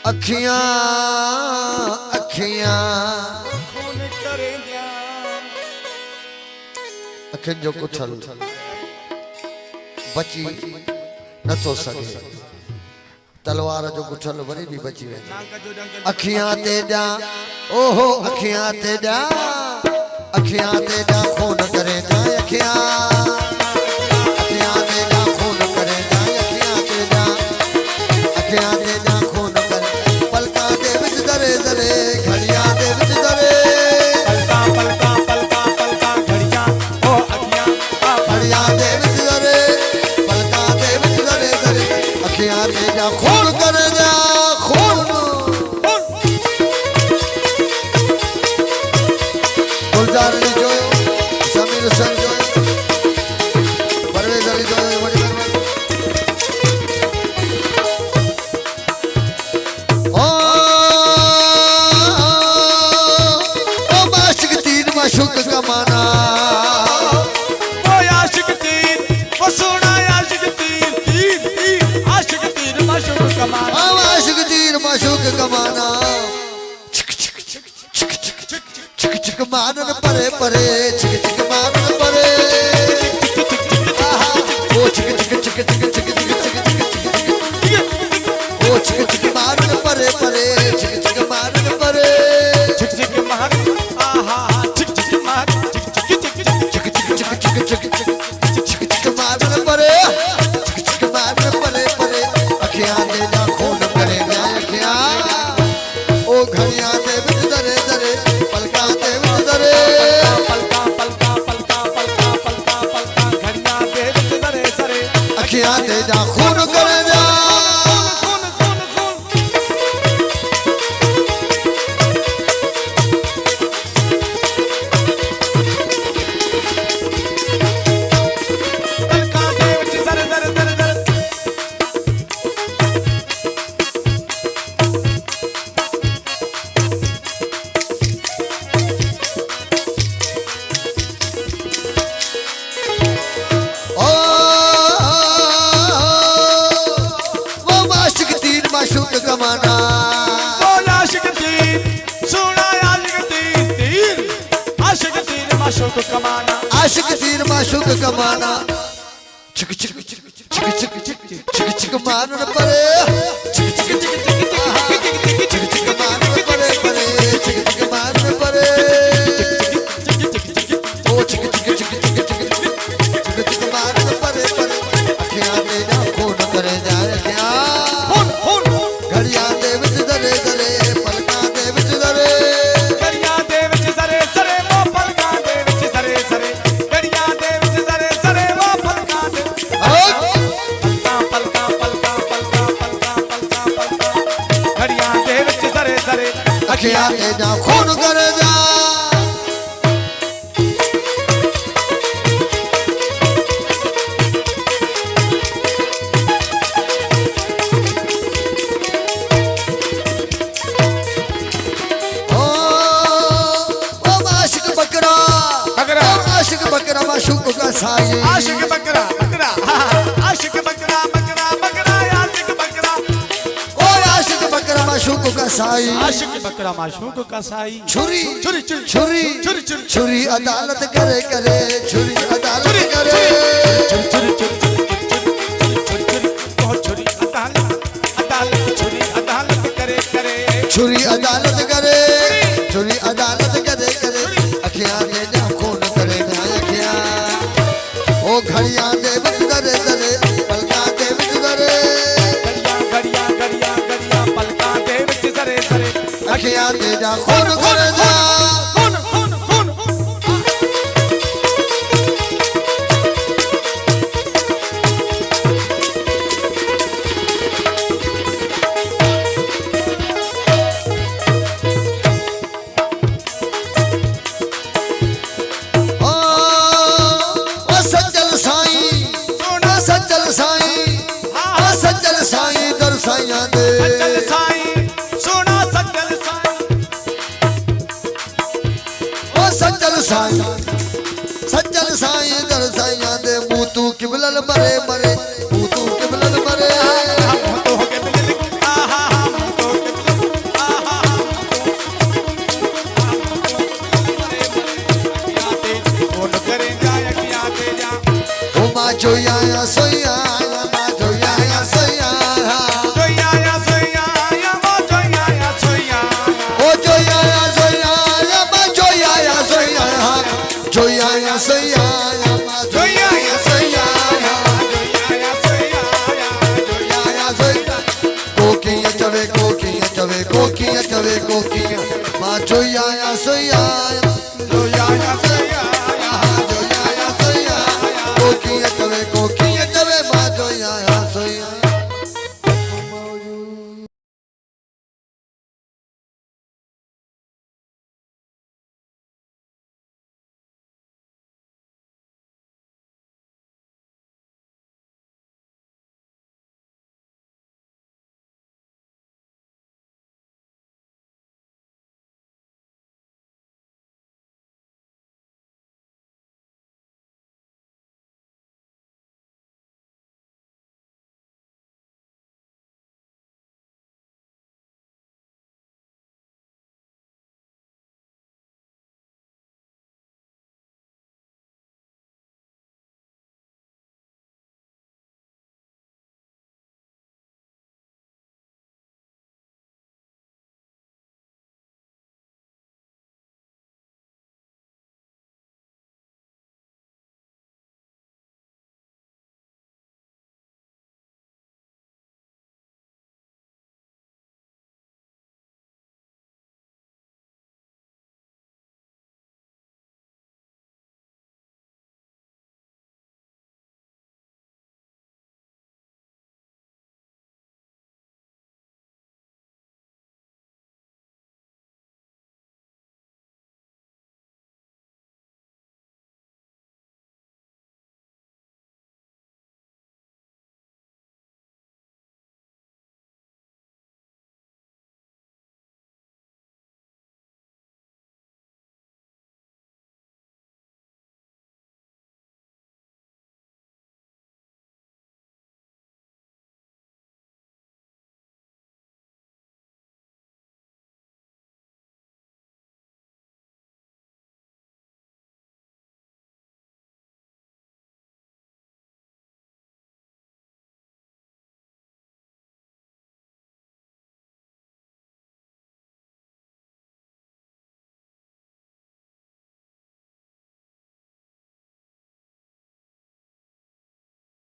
अखियां अखियां अखियुनि जो कुठल बची न तो सके तलवार जो कुठल वरी भी बची वे अखियां ते ॾा ओहो अखियां ते ॾा खून करे जाए अखियां ते ॾा खून करे जाए अखियां ते ॾा खून करे पलका दे विच दरे दरे घड़ियां दे विच दरे पलका पलका पलका पलका घड़ियां ओ अखियां घड़ियां दे विच दरे पलका दे विच दरे दरे अखियां ते ॾा खून करे जा खून गुलजार ने जो समीर संग जो परवेज अली जो माशूक कमाना ओ आशिक तीर वो सोना आशिक तीर तीर तीर आशिक तीर माशूक कमाना आशिक तीर माशूक कमाना चिक चिक चिक चिक चिक चिक चिक मारन परे परे चिक चिक मारन परे आहा ओ चिक चिक चिक चिक चिक चिक चिक ओ चिक चिक मारन परे परे चिक चिक मारन परे चिक चिक मार आहा चिक चिक मार चिक चिक चिक चिक चिक चिक मारन परे परे अखियां दे दा खून करे जाए अखियां ओ घड़ियां दे विच दरे दरे पलका दे विच दरे पलका पलका पलका पलका पलका पलका घड़ियां दे विच दरे दरे अखियां दे दा खून करे जा माशूक कमाना ओ आशिक तीर सोना आशिक तीर तीर आशिक तीर माशूक कमाना आशिक तीर माशूक कमाना चिक चिक चिक चिक चिक चिक चिक मारन परे चिक चिक चिक चिक चिक मारन परे परे चिक चिक मारन परे ओ चिक चिक चिक चिक चिक मारन परे परे अखियां दे दा खून करे जाए अखियां घड़ियां दे विच दरे दरे पलका दे विच दरे घड़ियां दे विच दरे दरे वो पलका दे विच दरे दरे घड़ियां दे विच दरे दरे वो पलका दे पलका पलका पलका पलका पलका पलका पलका घड़ियां दे विच दरे दरे अखियां दे दा खून करे जा बकरा माशूक का साई आशिक बकरा बकरा आशिक बकरा बकरा बकरा आशिक बकरा ओ आशिक बकरा माशूक का साई आशिक बकरा माशूक का साई छुरी छुरी छुरी छुरी छुरी अदालत करे करे छुरी अदालत करे छुरी छुरी छुरी अदालत अदालत छुरी अदालत करे करे छुरी अदालत करे छुरी अदालत करे करे अखियां दे दा खून करे ना अखियां ओ घड़ियां दे विच दरे दरे पलका दे विच दरे घड़ियां घड़ियां घड़ियां पलका दे विच दरे दरे अखियां दे दा खून करे जा खून खून खून सज्जल साईं दर साईं दे सज्जल साईं सोना सज्जल साईं ओ सज्जल साईं दर साईं दे मुंह तू किबलल मरे मरे मुंह तू किबलल मरे हम तो हो के मिल आहा हम तो चवे कोकियां चवे कोकियां चवे कोकियां मां चोई आया सोई आया